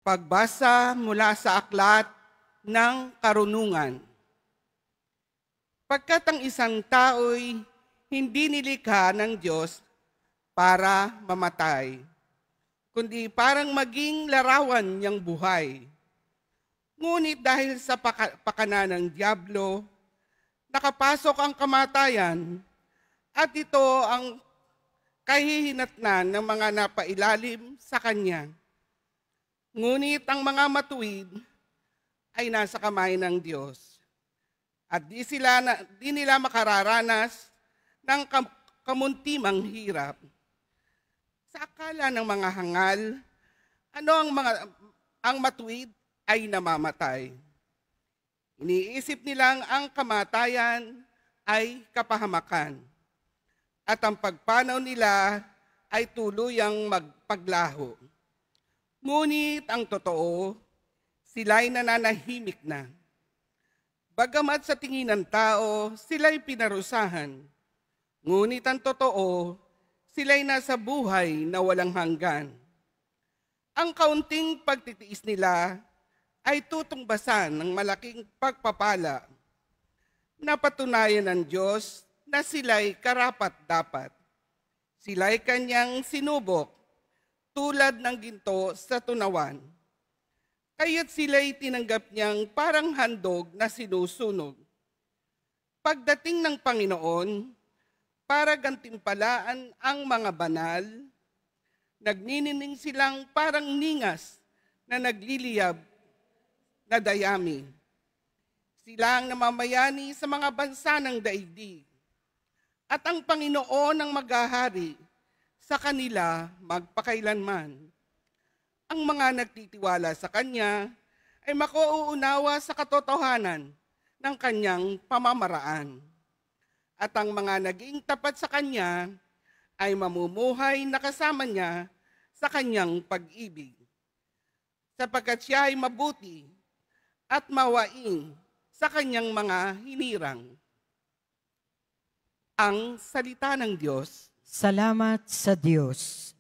Pagbasa mula sa aklat ng karunungan. Pagkat ang isang tao'y hindi nilikha ng Diyos para mamatay, kundi parang maging larawan niyang buhay. Ngunit dahil sa pakana ng Diablo, nakapasok ang kamatayan at ito ang kahihinatnan ng mga napailalim sa kanya. Ngunit ang mga matuwid ay nasa kamay ng Diyos at di nila makararanas ng kamuntimang hirap. Sa akala ng mga hangal, ang matuwid ay namamatay. Iniisip nilang ang kamatayan ay kapahamakan at ang pagpanaw nila ay tuluyang magpaglaho. Ngunit ang totoo, sila'y nananahimik na. Bagamat sa tingin ng tao, sila'y pinarusahan. Ngunit ang totoo, sila'y nasa buhay na walang hanggan. Ang kaunting pagtitiis nila ay tutungbasan ng malaking pagpapala. Napatunayan ng Diyos na sila'y karapat-dapat. Sila'y kanyang sinubok tulad ng ginto sa tunawan. Kaya't sila'y tinanggap niyang parang handog na sinusunog. Pagdating ng Panginoon, para gantimpalaan ang mga banal, nagninining silang parang ningas na nagliliyab na dayami. Sila ang namamayani sa mga bansa ng daigdig. At ang Panginoon ang maghahari sa kanila magpakailanman. Ang mga nagtitiwala sa Kanya ay makuunawa sa katotohanan ng Kanyang pamamaraan. At ang mga naging tapat sa Kanya ay mamumuhay na kasama Niya sa Kanyang pag-ibig. Sapagkat Siya ay mabuti at mawain sa Kanyang mga hinirang. Ang salita ng Diyos. Salamat sa Diyos.